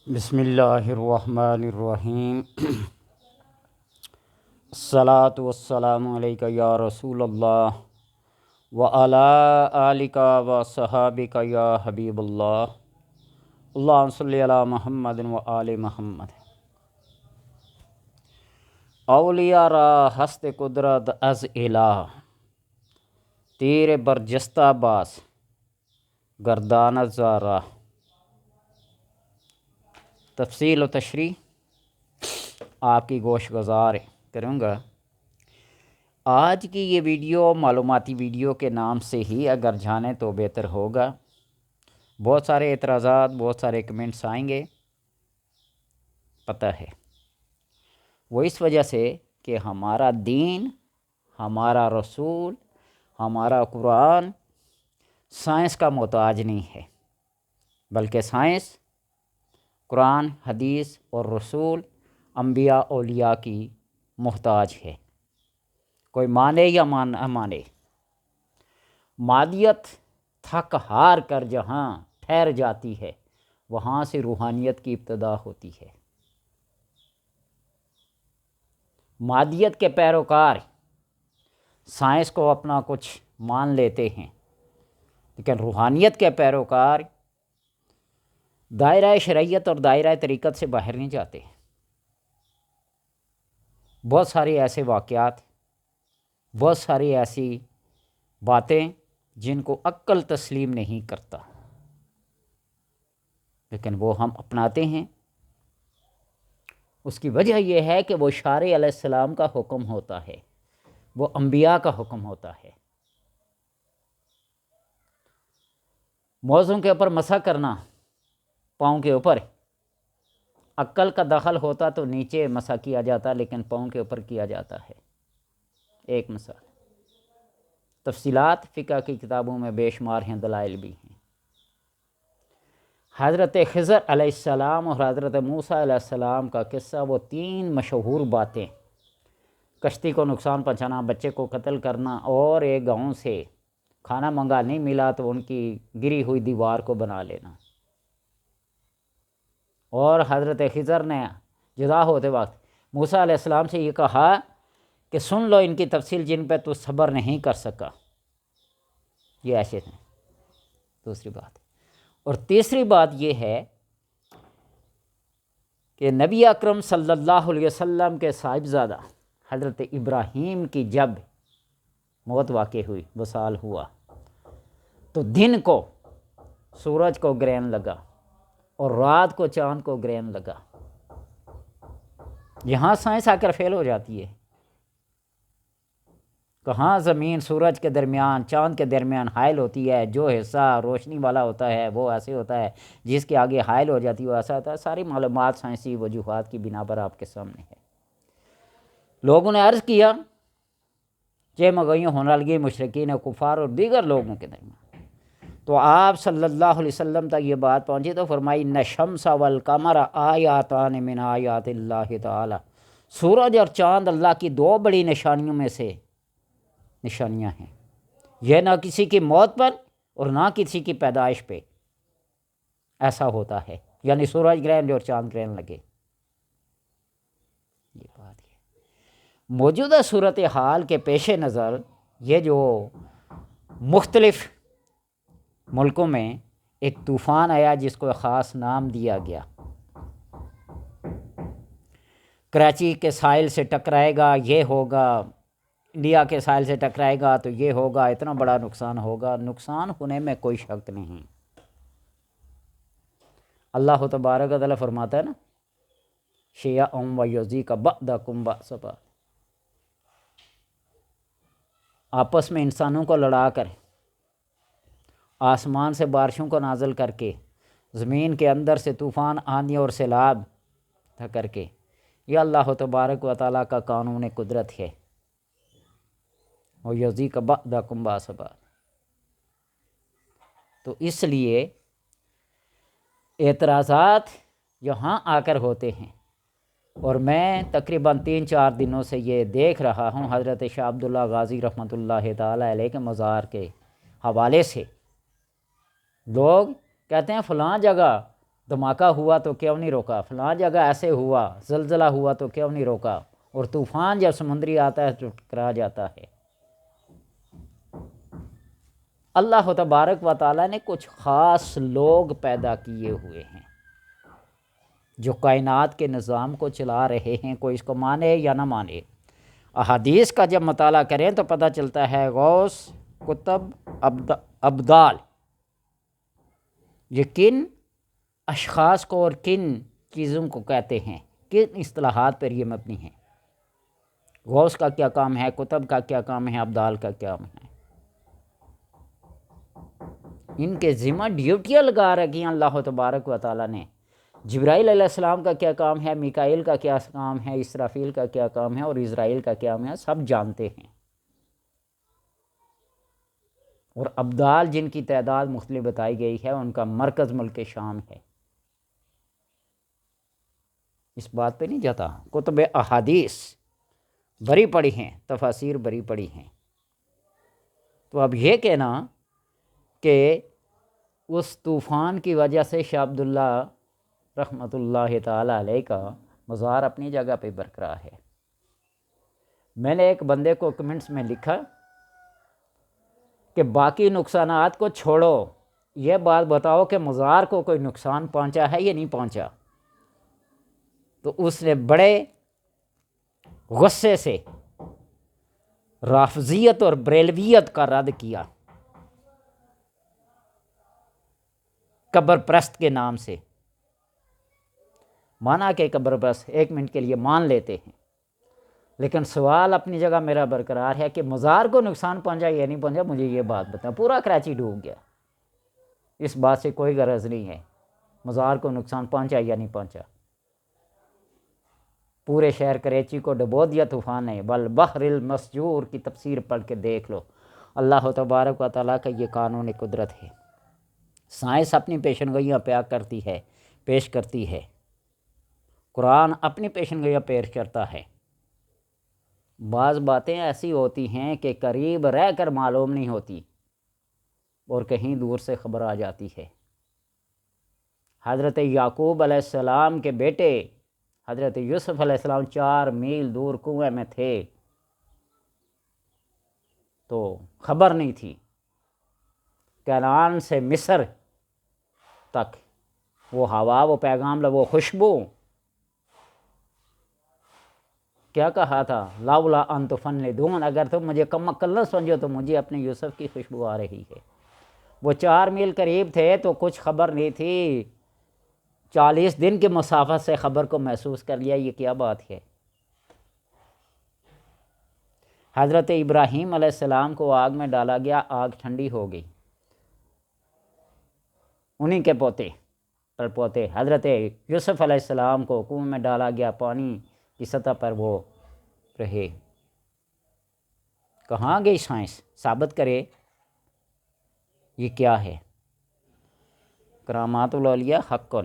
بسم اللہ الرحمن الرحیم الصلاۃ والسلام علیکہ یا رسول اللہ وعلی آلک و صحابک یا حبیب اللہ اللہم صلی علی محمد و آل محمد۔ اولیاء را ہست قدرت از الہ، تیر برجستہ باس گردانت زارا۔ تفصیل و تشریح آپ کی گوش گزار کروں گا۔ آج کی یہ ویڈیو معلوماتی ویڈیو کے نام سے ہی اگر جانیں تو بہتر ہوگا۔ بہت سارے اعتراضات، بہت سارے کمنٹس آئیں گے، پتہ ہے وہ اس وجہ سے کہ ہمارا دین، ہمارا رسول، ہمارا قرآن سائنس کا محتاج نہیں ہے، بلکہ سائنس قرآن، حدیث اور رسول، انبیاء، اولیاء کی محتاج ہے، کوئی مانے یا نہ مانے۔ مادیت تھک ہار کر جہاں ٹھہر جاتی ہے، وہاں سے روحانیت کی ابتدا ہوتی ہے۔ مادیت کے پیروکار سائنس کو اپنا کچھ مان لیتے ہیں، لیکن روحانیت کے پیروکار دائرہ شرعیت اور دائرہ طریقت سے باہر نہیں جاتے۔ بہت سارے ایسے واقعات، بہت ساری ایسی باتیں جن کو عقل تسلیم نہیں کرتا، لیکن وہ ہم اپناتے ہیں۔ اس کی وجہ یہ ہے کہ وہ شارع علیہ السلام کا حکم ہوتا ہے، وہ انبیاء کا حکم ہوتا ہے۔ موزوں کے اوپر مسح کرنا، پاؤں کے اوپر، عقل کا دخل ہوتا تو نیچے مسح کیا جاتا، لیکن پاؤں کے اوپر کیا جاتا ہے۔ ایک مثال، تفصیلات فقہ کی کتابوں میں بے شمار ہیں، دلائل بھی ہیں۔ حضرت خضر علیہ السلام اور حضرت موسیٰ علیہ السلام کا قصہ، وہ تین مشہور باتیں، کشتی کو نقصان پہنچانا، بچے کو قتل کرنا، اور ایک گاؤں سے کھانا منگا نہیں ملا تو ان کی گری ہوئی دیوار کو بنا لینا۔ اور حضرت خضر نے جدا ہوتے وقت موسیٰ علیہ السلام سے یہ کہا کہ سن لو ان کی تفصیل جن پہ تو صبر نہیں کر سکا، یہ ایسے ہیں۔ دوسری بات، اور تیسری بات یہ ہے کہ نبی اکرم صلی اللہ علیہ وسلم کے صاحبزادہ حضرت ابراہیم کی جب موت واقع ہوئی، وصال ہوا، تو دن کو سورج کو گرہن لگا اور رات کو چاند کو گرہن لگا۔ یہاں سائنس آ کر فیل ہو جاتی ہے۔ کہاں زمین سورج کے درمیان، چاند کے درمیان حائل ہوتی ہے، جو حصہ روشنی والا ہوتا ہے وہ ایسے ہوتا ہے، جس کے آگے حائل ہو جاتی ہے وہ ایسا ہوتا ہے۔ ساری معلومات سائنسی وجوہات کی بنا پر آپ کے سامنے ہے۔ لوگوں نے عرض کیا کہ مغیوں ہونے لگی مشرکین، کفار اور دیگر لوگوں کے درمیان، تو آپ صلی اللہ علیہ وسلم تک یہ بات پہنچی تو فرمائی ان الشمس والقمر آیاتان من آیات اللہ تعالی، سورج اور چاند اللہ کی دو بڑی نشانیوں میں سے نشانیاں ہیں، یہ نہ کسی کی موت پر اور نہ کسی کی پیدائش پہ ایسا ہوتا ہے، یعنی سورج گرہن اور چاند گرہن لگے۔ یہ بات ہے موجودہ صورتحال کے پیش نظر، یہ جو مختلف ملکوں میں ایک طوفان آیا جس کو خاص نام دیا گیا، کراچی کے ساحل سے ٹکرائے گا یہ ہوگا، انڈیا کے ساحل سے ٹکرائے گا تو یہ ہوگا، اتنا بڑا نقصان ہوگا۔ نقصان ہونے میں کوئی شک نہیں۔ اللہ تبارک و تعالیٰ فرماتا ہے نا، شیئا ویذیق بعضکم بأس بعض، آپس میں انسانوں کو لڑا کر، آسمان سے بارشوں کو نازل کر کے، زمین کے اندر سے طوفان، آندھی اور سیلاب کر کے، یہ اللہ تبارک و تعالیٰ کا قانون قدرت ہے۔ وَيُذِيقَ بَعْضَكُمْ بَأْسَ بَعْضٍ، تو اس لیے اعتراضات یہاں آ کر ہوتے ہیں، اور میں تقریباً 3-4 دنوں سے یہ دیکھ رہا ہوں حضرت شاہ عبداللہ غازی رحمۃ اللہ تعالیٰ علیہ کے مزار کے حوالے سے، لوگ کہتے ہیں فلاں جگہ دھماکہ ہوا تو کیوں نہیں روکا، فلاں جگہ ایسے ہوا، زلزلہ ہوا تو کیوں نہیں روکا، اور طوفان جب سمندری آتا ہے تو ٹکرا جاتا ہے۔ اللہ تبارک و تعالیٰ نے کچھ خاص لوگ پیدا کیے ہوئے ہیں جو کائنات کے نظام کو چلا رہے ہیں، کوئی اس کو مانے یا نہ مانے۔ احادیث کا جب مطالعہ کریں تو پتہ چلتا ہے غوث، قطب، ابدال، یہ کن اشخاص کو اور کن چیزوں کو کہتے ہیں، کن اصطلاحات پر یہ مبنی ہیں۔ غوث کا کیا کام ہے، قطب کا کیا کام ہے، ابدال کا کیا کام ہے۔ ان کے ذمہ ڈیوٹیاں لگا رکھی ہیں اللہ تبارک و تعالیٰ نے۔ جبرائیل علیہ السلام کا کیا کام ہے، میکائیل کا کیا کام ہے، اسرافیل کا کیا کام ہے، اور اسرائیل کا کیا کام ہے، سب جانتے ہیں۔ اور ابدال جن کی تعداد مختلف بتائی گئی ہے، ان کا مرکز ملک شام ہے۔ اس بات پہ نہیں جاتا۔ کتب احادیث بری پڑی ہیں، تفاسیر بری پڑی ہیں۔ تو اب یہ کہنا کہ اس طوفان کی وجہ سے شاہ عبداللہ رحمۃ اللہ تعالیٰ علیہ کا مزار اپنی جگہ پہ برقرار ہے۔ میں نے ایک بندے کو کمنٹس میں لکھا کہ باقی نقصانات کو چھوڑو، یہ بات بتاؤ کہ مزار کو کوئی نقصان پہنچا ہے یا نہیں پہنچا۔ تو اس نے بڑے غصے سے رافضیت اور بریلویت کا رد کیا، قبر پرست کے نام سے۔ مانا کہ قبر پرست ایک منٹ کے لیے مان لیتے ہیں، لیکن سوال اپنی جگہ میرا برقرار ہے کہ مزار کو نقصان پہنچا یا نہیں پہنچا، مجھے یہ بات بتائیں۔ پورا کراچی ڈوب گیا، اس بات سے کوئی غرض نہیں ہے مزار کو نقصان پہنچا یا نہیں پہنچا۔ پورے شہر کراچی کو ڈبو دیا طوفان نے۔ بالبحر المسجور کی تفسیر پڑھ کے دیکھ لو۔ اللہ تبارک و تعالیٰ کا یہ قانون قدرت ہے۔ سائنس اپنی پیشن گوئیاں پیش کرتی ہے، قرآن اپنی پیشن گوئیاں پیش کرتا ہے۔ بعض باتیں ایسی ہوتی ہیں کہ قریب رہ کر معلوم نہیں ہوتی اور کہیں دور سے خبر آ جاتی ہے۔ حضرت یعقوب علیہ السلام کے بیٹے حضرت یوسف علیہ السلام 4 میل دور کنویں میں تھے تو خبر نہیں تھی۔ کنعان سے مصر تک وہ ہوا، وہ پیغام، وہ خوشبو، کیا کہا تھا، لاولا ان تفندون، اگر تم مجھے کم عقل نہ سمجھو تو مجھے اپنے یوسف کی خوشبو آ رہی ہے۔ وہ 4 میل قریب تھے تو کچھ خبر نہیں تھی، 40 دن کے مسافت سے خبر کو محسوس کر لیا۔ یہ کیا بات ہے؟ حضرت ابراہیم علیہ السلام کو آگ میں ڈالا گیا، آگ ٹھنڈی ہو گئی۔ انہی کے پوتے حضرت یوسف علیہ السلام کو کنویں میں ڈالا گیا، پانی کی سطح پر وہ رہے۔ کہاں گئی سائنس؟ ثابت کرے یہ کیا ہے۔ کرامات الاولیاء حق،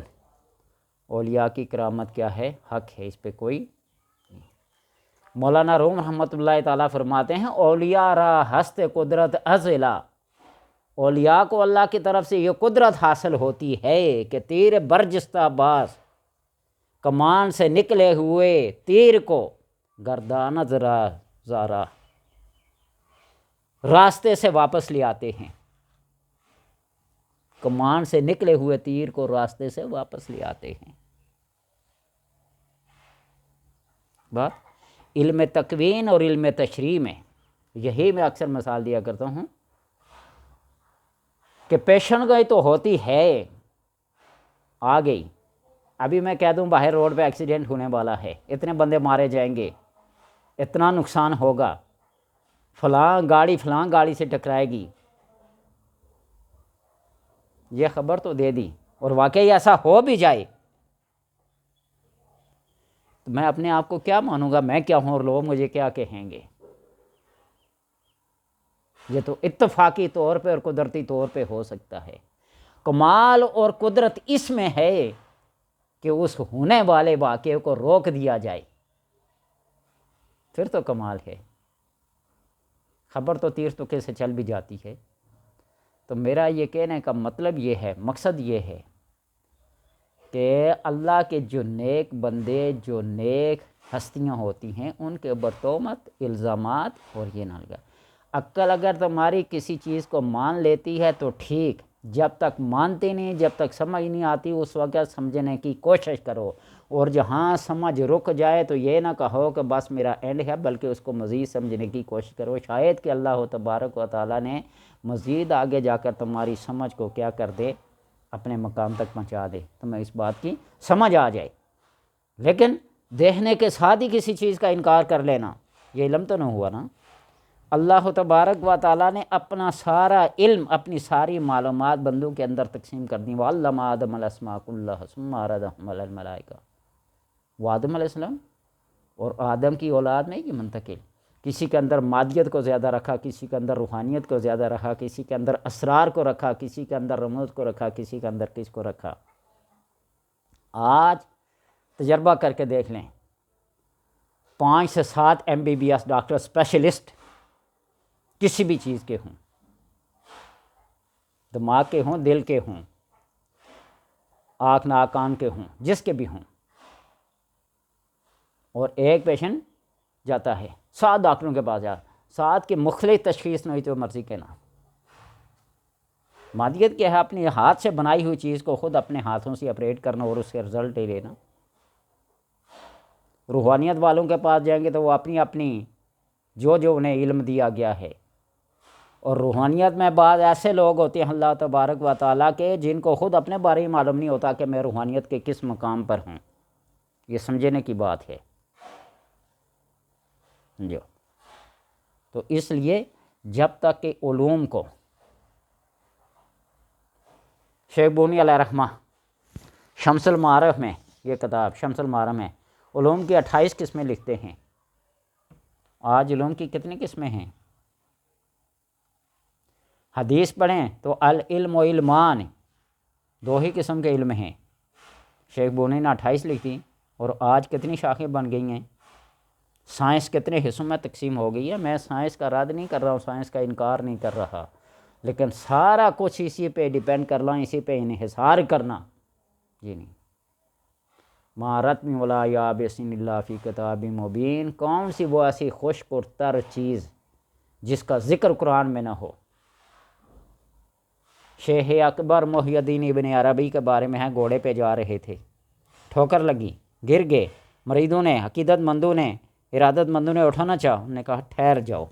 اولیاء کی کرامت کیا ہے؟ حق ہے، اس پہ کوئی۔ مولانا روم رحمۃ اللہ تعالیٰ فرماتے ہیں اولیاء را ہست قدرت ازلا، اولیاء کو اللہ کی طرف سے یہ قدرت حاصل ہوتی ہے کہ تیر برجستہ باز کمان سے نکلے ہوئے تیر کو گردانت زارا راستے سے واپس لے آتے ہیں۔ کمان سے نکلے ہوئے تیر کو راستے سے واپس لے آتے ہیں۔ بات علم تکوین اور علم تشریح میں یہی میں اکثر مثال دیا کرتا ہوں کہ پیشن گوئی تو ہوتی ہے، آ گئی۔ ابھی میں کہہ دوں باہر روڈ پہ ایکسیڈنٹ ہونے والا ہے، اتنے بندے مارے جائیں گے، اتنا نقصان ہوگا، فلاں گاڑی سے ٹکرائے گی، یہ خبر تو دے دی، اور واقعی ایسا ہو بھی جائے تو میں اپنے آپ کو کیا مانوں گا، میں کیا ہوں اور لوگ مجھے کیا کہیں گے؟ یہ تو اتفاقی طور پہ اور قدرتی طور پہ ہو سکتا ہے۔ کمال اور قدرت اس میں ہے کہ اس ہونے والے واقعے کو روک دیا جائے، پھر تو کمال ہے۔ خبر تو تیر تکے سے چل بھی جاتی ہے۔ تو میرا یہ کہنے کا مطلب یہ ہے، مقصد یہ ہے کہ اللہ کے جو نیک بندے، جو نیک ہستیاں ہوتی ہیں، ان کے اوپر تہمت، الزامات اور یہ نہ لگا۔ عقل اگر تمہاری کسی چیز کو مان لیتی ہے تو ٹھیک، جب تک مانتی نہیں، جب تک سمجھ نہیں آتی، اس وقت سمجھنے کی کوشش کرو، اور جہاں سمجھ رک جائے تو یہ نہ کہو کہ بس میرا اینڈ ہے، بلکہ اس کو مزید سمجھنے کی کوشش کرو۔ شاید کہ اللہ تبارک و تعالیٰ نے مزید آگے جا کر تمہاری سمجھ کو کیا کر دے، اپنے مقام تک پہنچا دے، تمہیں اس بات کی سمجھ آ جائے۔ لیکن دیکھنے کے ساتھ ہی کسی چیز کا انکار کر لینا، یہ علم تو نہ ہوا نا۔ اللہ تبارک و تعالیٰ نے اپنا سارا علم، اپنی ساری معلومات بندوں کے اندر تقسیم کر دی۔ وَعَلَّمَ آدَمَ الْأَسْمَاءَ كُلَّهَا ثُمَّ عَرَضَهُمْ عَلَى الْمَلَائِكَةِ، وہ آدم علیہ السلام اور آدم کی اولاد میں یہ منتقل، کسی کے اندر مادیت کو زیادہ رکھا، کسی کے اندر روحانیت کو زیادہ رکھا، کسی کے اندر اسرار کو رکھا، کسی کے اندر رموز کو رکھا، کسی کے اندر کس کو رکھا۔ آج تجربہ کر کے دیکھ لیں، 5 سے 7 MBBS ڈاکٹر اسپیشلسٹ کسی بھی چیز کے ہوں، دماغ کے ہوں، دل کے ہوں، آنکھ ناک کان کے ہوں، جس کے بھی ہوں، اور ایک پیشنٹ جاتا ہے 7 ڈاکٹروں کے پاس، 7 کی مختلف تشخیص نہیں تو مرضی کے نا۔ مادیت کیا ہے؟ اپنے ہاتھ سے بنائی ہوئی چیز کو خود اپنے ہاتھوں سے آپریٹ کرنا اور اس کے رزلٹ ہی لینا۔ روحانیت والوں کے پاس جائیں گے تو وہ اپنی جو انہیں علم دیا گیا ہے، اور روحانیت میں بعض ایسے لوگ ہوتے ہیں اللہ تبارک و تعالیٰ کے، جن کو خود اپنے بارے میں معلوم نہیں ہوتا کہ میں روحانیت کے کس مقام پر ہوں۔ یہ سمجھنے کی بات ہے جو، تو اس لیے جب تک کہ علوم کو، شیخ بونی علیہ رحمہ شمس المعارف میں، یہ کتاب شمس المعارف میں علوم کی 28 قسمیں لکھتے ہیں۔ آج علوم کی کتنی قسمیں ہیں؟ حدیث پڑھیں تو العلم و علمان، 2 ہی قسم کے علم ہیں۔ شیخ بونی نے 28 لکھی، اور آج کتنی شاخیں بن گئی ہیں۔ سائنس کتنے حصوں میں تقسیم ہو گئی ہے۔ میں سائنس کا رد نہیں کر رہا ہوں، سائنس کا انکار نہیں کر رہا، لیکن سارا کچھ اسی پہ ڈیپینڈ کرنا، اسی پہ انحصار کرنا یہ نہیں۔ ما رتم ولا یابس الا فی کتاب مبین، کون سی وہ ایسی خشک اور تر چیز جس کا ذکر قرآن میں نہ ہو۔ شیخ اکبر محی الدین ابن عربی کے بارے میں ہے، گھوڑے پہ جا رہے تھے، ٹھوکر لگی، گر گئے، مریدوں نے، عقیدت مندوں نے، ارادت مندوں نے اٹھانا چاہا، انہوں نے کہا ٹھہر جاؤ،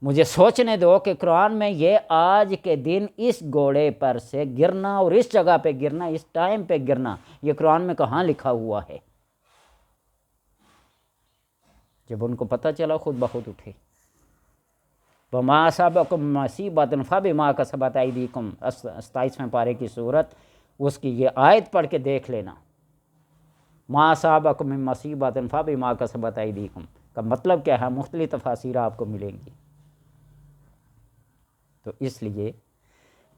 مجھے سوچنے دو کہ قرآن میں یہ آج کے دن اس گھوڑے پر سے گرنا اور اس جگہ پہ گرنا، اس ٹائم پہ گرنا، یہ قرآن میں کہاں لکھا ہوا ہے۔ جب ان کو پتہ چلا خود بخود اٹھے۔ وَمَا أَصَابَكُم مِّن مُّصِیبَةٍ فَبِمَا كَسَبَتْ أَیْدِیکُم، 27ویں پارے کی سورت، اس کی یہ آیت پڑھ کے دیکھ لینا۔ مَا أَصَابَكُم مِّن مُّصِیبَةٍ فَبِمَا كَسَبَتْ أَیْدِیکُم کا مطلب کیا ہے؟ مختلف تفاسیر آپ کو ملیں گی۔ تو اس لیے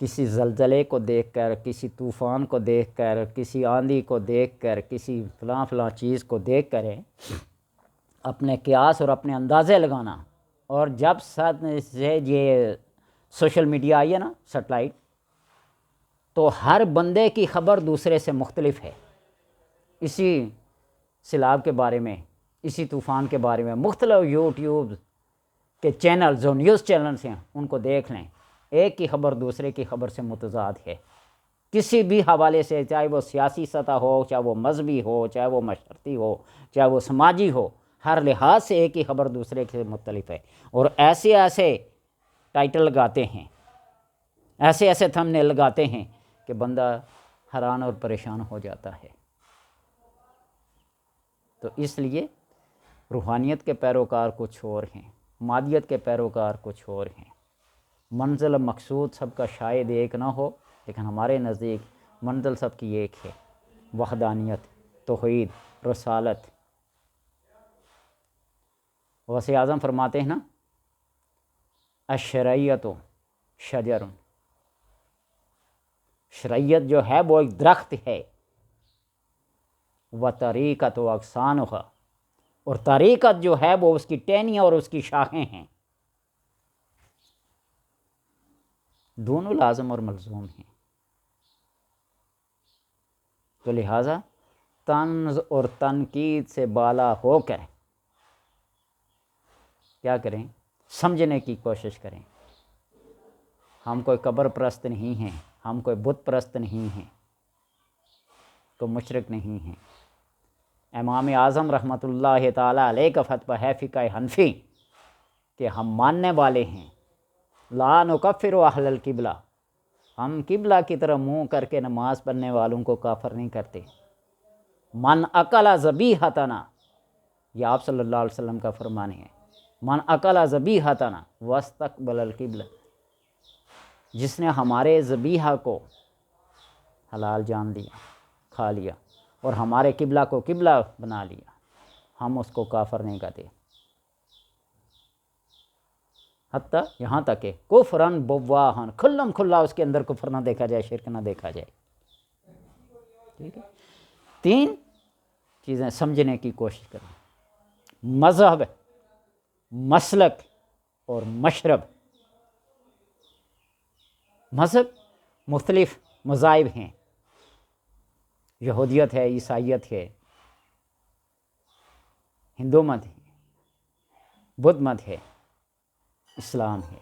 کسی زلزلے کو دیکھ کر، کسی طوفان کو دیکھ کر، کسی آندھی کو دیکھ کر، کسی فلاں چیز کو دیکھ کر اپنے قیاس اور اپنے اندازے لگانا، اور جب سے یہ سوشل میڈیا آئی ہے نا، سیٹلائٹ، تو ہر بندے کی خبر دوسرے سے مختلف ہے۔ اسی سیلاب کے بارے میں، اسی طوفان کے بارے میں مختلف یوٹیوب کے چینل، جو نیوز چینلز ہیں، ان کو دیکھ لیں، ایک کی خبر دوسرے کی خبر سے متضاد ہے۔ کسی بھی حوالے سے، چاہے وہ سیاسی سطح ہو، چاہے وہ مذہبی ہو، چاہے وہ معاشرتی ہو، چاہے وہ سماجی ہو، ہر لحاظ سے ایک ہی خبر دوسرے سے مختلف ہے، اور ایسے ٹائٹل لگاتے ہیں، ایسے تھمب نیل لگاتے ہیں کہ بندہ حیران اور پریشان ہو جاتا ہے۔ تو اس لیے روحانیت کے پیروکار کچھ اور ہیں، مادیت کے پیروکار کچھ اور ہیں۔ منزل مقصود سب کا شاید ایک نہ ہو، لیکن ہمارے نزدیک منزل سب کی ایک ہے، وحدانیت، توحید، رسالت۔ غوث اعظم فرماتے ہیں نا، الشریعت شجر، شریعت جو ہے وہ ایک درخت ہے، وطریقت اغصانھا، اور طریقت جو ہے وہ اس کی ٹہنیاں اور اس کی شاخیں ہیں۔ دونوں لازم اور ملزوم ہیں۔ تو لہٰذا طنز اور تنقید سے بالا ہو کر کیا کریں؟ سمجھنے کی کوشش کریں۔ ہم کوئی قبر پرست نہیں ہیں، ہم کوئی بت پرست نہیں ہیں، کوئی مشرک نہیں ہیں۔ امام اعظم رحمۃ اللہ تعالیٰ علیہ کا فتویٰ ہے فقہ حنفی کہ ہم ماننے والے ہیں لا نکفر اہل القبلہ، ہم قبلہ کی طرف منہ کر کے نماز پڑھنے والوں کو کافر نہیں کرتے۔ من اکل ذبیحتنا، یہ آپ صلی اللہ علیہ وسلم کا فرمان ہے، من اکل ذبیحتنا واستقبل القبلہ، جس نے ہمارے ذبیحہ کو حلال جان لیا، کھا لیا، اور ہمارے قبلہ کو قبلہ بنا لیا، ہم اس کو کافر نہیں کہتے، حتیٰ یہاں تک کہ کفرن بواہن، کھلم کھلا اس کے اندر کفر نہ دیکھا جائے، شرک نہ دیکھا جائے۔ ٹھیک ہے، 3 چیزیں سمجھنے کی کوشش کریں: مذہب، مسلک اور مشرب۔ مذہب مختلف مذاہب ہیں، یہودیت ہے، عیسائیت ہے، ہندو مت ہے، بدھ مت ہے، اسلام ہے۔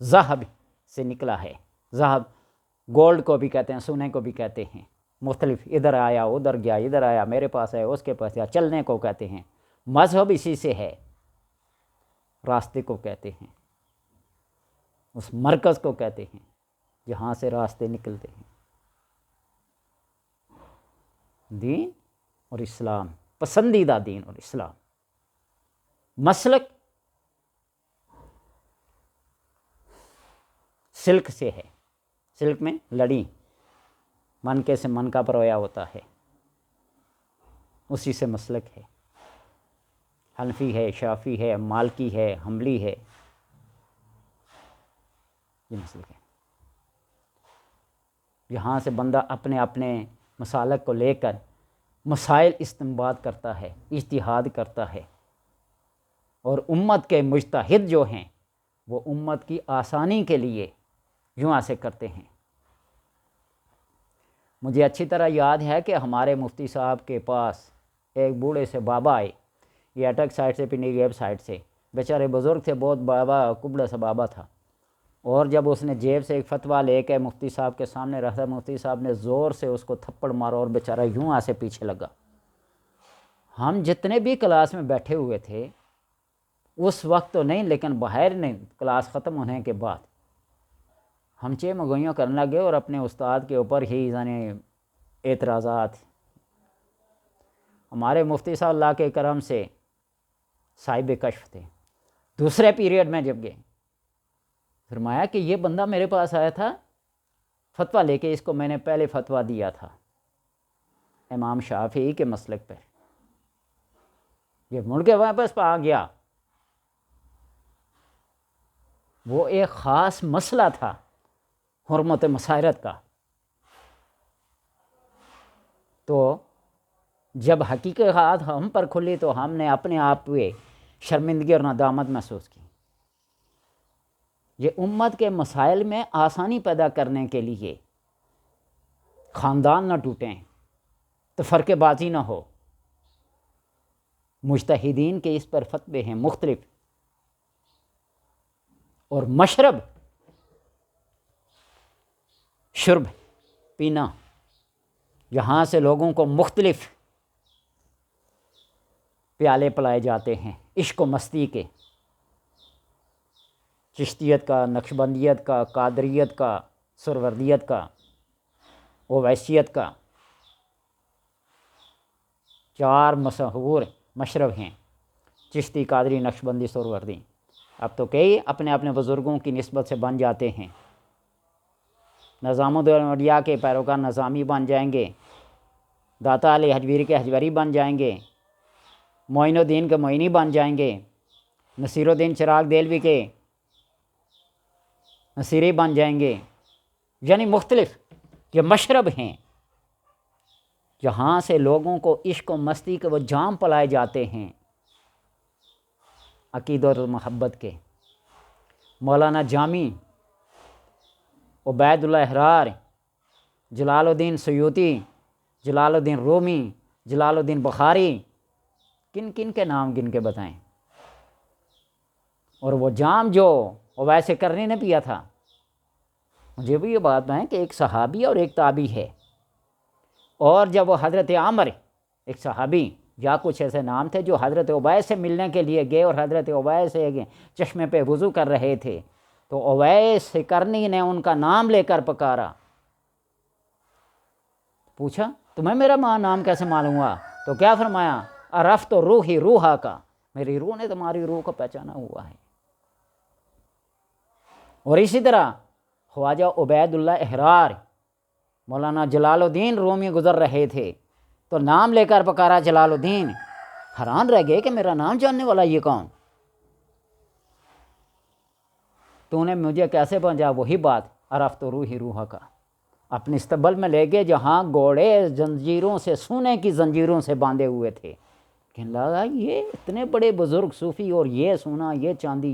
ذہب سے نکلا ہے، ذہب گولڈ کو بھی کہتے ہیں، سونے کو بھی کہتے ہیں، مختلف، ادھر آیا ادھر گیا، ادھر آیا میرے پاس ہے اس کے پاس ہے، چلنے کو کہتے ہیں۔ مذہب اسی سے ہے، راستے کو کہتے ہیں، اس مرکز کو کہتے ہیں جہاں سے راستے نکلتے ہیں۔ دین اور اسلام، پسندیدہ دین اور اسلام۔ مسلک سلک سے ہے، سلک میں لڑی، منکے سے منکا پرویا ہوتا ہے، اسی سے مسلک ہے۔ حنفی ہے، شافی ہے، مالکی ہے، حنبلی ہے، یہ مسلک ہے۔ یہاں سے بندہ اپنے اپنے مسالک کو لے کر مسائل استنباط کرتا ہے، اجتہاد کرتا ہے، اور امت کے مجتہد جو ہیں وہ امت کی آسانی کے لیے یوں ایسے کرتے ہیں۔ مجھے اچھی طرح یاد ہے کہ ہمارے مفتی صاحب کے پاس ایک بوڑھے سے بابا آئے، یہ اٹک سائڈ سے، پنڈی گیب سائڈ سے، بیچارے بزرگ تھے، بہت بابا کبڑا سا بابا تھا، اور جب اس نے جیب سے ایک فتویٰ لے کے مفتی صاحب کے سامنے رکھا، مفتی صاحب نے زور سے اس کو تھپڑ مارا اور بیچارہ یوں ایسے پیچھے لگا۔ ہم جتنے بھی کلاس میں بیٹھے ہوئے تھے اس وقت تو نہیں، لیکن باہر نہیں، کلاس ختم ہونے کے بعد ہم چہ مگوئیوں کرنے لگے اور اپنے استاد کے اوپر ہی یعنی اعتراضات۔ ہمارے مفتی صاحب اللہ کے کرم سے صاحب کشف تھے۔ دوسرے پیریڈ میں جب گئے، فرمایا کہ یہ بندہ میرے پاس آیا تھا فتویٰ لے کے، اس کو میں نے پہلے فتویٰ دیا تھا امام شافعی کے مسلک پر، یہ مڑ کے واپس آ گیا۔ وہ ایک خاص مسئلہ تھا حرمت مسائرت کا، تو جب حقیقت ہم پر کھلی تو ہم نے اپنے آپ پہ شرمندگی اور ندامت محسوس کی۔ یہ امت کے مسائل میں آسانی پیدا کرنے کے لیے، خاندان نہ ٹوٹیں، تفرقہ بازی نہ ہو، مجتہدین کے اس پر فتوے ہیں مختلف، اور مشرب، شرب، پینا، یہاں سے لوگوں کو مختلف پیالے پلائے جاتے ہیں عشق و مستی کے، چشتیت کا، نقشبندیت کا، قادریت کا، سروردیت کا، اویسیت کا، 4 مشہور مشرب ہیں، چشتی، قادری، نقشبندی، سروردی۔ اب تو کئی اپنے اپنے بزرگوں کی نسبت سے بن جاتے ہیں، نظام الدین اولیاء کے پیروکار نظامی بن جائیں گے، داتا علی حجویری کے حجویری بن جائیں گے، معین الدین کے معینی بن جائیں گے، نصیر الدین چراغ دہلوی کے نصیری بن جائیں گے، یعنی مختلف یہ مشرب ہیں جہاں سے لوگوں کو عشق و مستی کے وہ جام پلائے جاتے ہیں، عقیدت اور محبت کے۔ مولانا جامی، عبید اللہ احرار، جلال الدین سیوطی، جلال الدین رومی، جلال الدین بخاری، کن کن کے نام گن کے بتائیں؟ اور وہ جام جو اویس کرنی نے پیا تھا، مجھے بھی یہ بات بتائیں کہ ایک صحابی اور ایک تابعی ہے، اور جب وہ حضرت عامر ایک صحابی یا کچھ ایسے نام تھے جو حضرت اویس سے ملنے کے لیے گئے، اور حضرت اویس سے چشمے پہ وضو کر رہے تھے، تو اویس کرنی نے ان کا نام لے کر پکارا، پوچھا تمہیں میرا نام کیسے معلوم ہوا؟ تو کیا فرمایا؟ عرفت روحی روحا کا، میری روح نے تمہاری روح کو پہچانا ہوا ہے۔ اور اسی طرح خواجہ عبید اللہ احرار، مولانا جلال الدین رومی گزر رہے تھے تو نام لے کر پکارا جلال الدین، حیران رہ گئے کہ میرا نام جاننے والا یہ کون؟ تو نے مجھے کیسے پہنچا؟ وہی بات عرفت روحی روحا کا، اپنے استقبال میں لے گئے جہاں گھوڑے زنجیروں سے، سونے کی زنجیروں سے باندھے ہوئے تھے، کہنے لگا یہ اتنے بڑے بزرگ صوفی اور یہ سونا، یہ چاندی،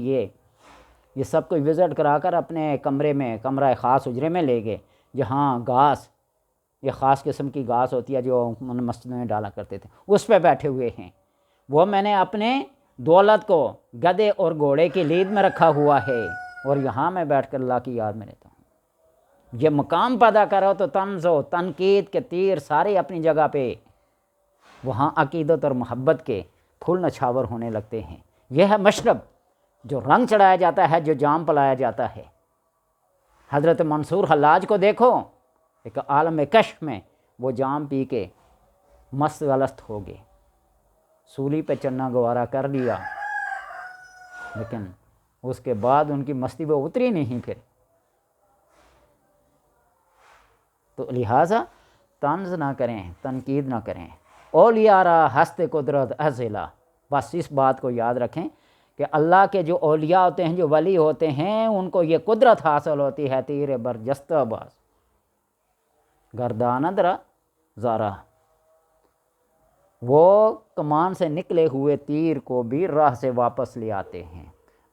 یہ سب کو وزٹ کرا کر اپنے کمرے میں، کمرہ خاص حجرے میں لے گئے جہاں گھاس، یہ خاص قسم کی گھاس ہوتی ہے جو مسجد میں ڈالا کرتے تھے، اس پہ بیٹھے ہوئے ہیں۔ وہ میں نے اپنے دولت کو گدھے اور گھوڑے کی لید میں رکھا ہوا ہے، اور یہاں میں بیٹھ کر اللہ کی یاد میں رہتا ہوں۔ یہ مقام پیدا کرو تو طنز و تنقید کے تیر سارے اپنی جگہ پہ، وہاں عقیدت اور محبت کے پھول نچھاور ہونے لگتے ہیں۔ یہ ہے مشرب، جو رنگ چڑھایا جاتا ہے، جو جام پلایا جاتا ہے۔ حضرت منصور حلاج کو دیکھو، ایک عالم کشف میں وہ جام پی کے مست غلط ہو گئے، سولی پہ چڑھنا گوارا کر لیا، لیکن اس کے بعد ان کی مستی وہ اتری نہیں پھر۔ تو لہٰذا طنز نہ کریں، تنقید نہ کریں۔ اولیاء را ہست قدرت ازلا، بس اس بات کو یاد رکھیں کہ اللہ کے جو اولیاء ہوتے ہیں، جو ولی ہوتے ہیں، ان کو یہ قدرت حاصل ہوتی ہے، تیر برجستہ باز گردانہ درا زارا، وہ کمان سے نکلے ہوئے تیر کو بھی راہ سے واپس لے آتے ہیں۔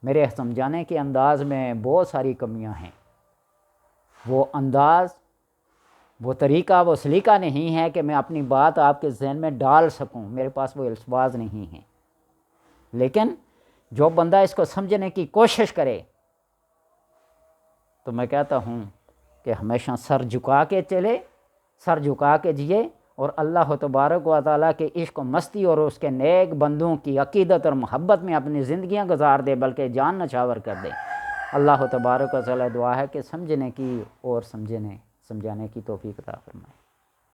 میرے سمجھانے کے انداز میں بہت ساری کمیاں ہیں، وہ انداز، وہ طریقہ، وہ سلیقہ نہیں ہے کہ میں اپنی بات آپ کے ذہن میں ڈال سکوں، میرے پاس وہ الفاظ نہیں ہیں، لیکن جو بندہ اس کو سمجھنے کی کوشش کرے تو میں کہتا ہوں کہ ہمیشہ سر جھکا کے چلے، سر جھکا کے جیے، اور اللہ تبارک و تعالیٰ کے عشق و مستی اور اس کے نیک بندوں کی عقیدت اور محبت میں اپنی زندگیاں گزار دے، بلکہ جان نچھاور کر دے۔ اللہ تبارک و تعالیٰ دعا ہے کہ سمجھنے کی اور سمجھانے کی توفیق عطا فرمائے۔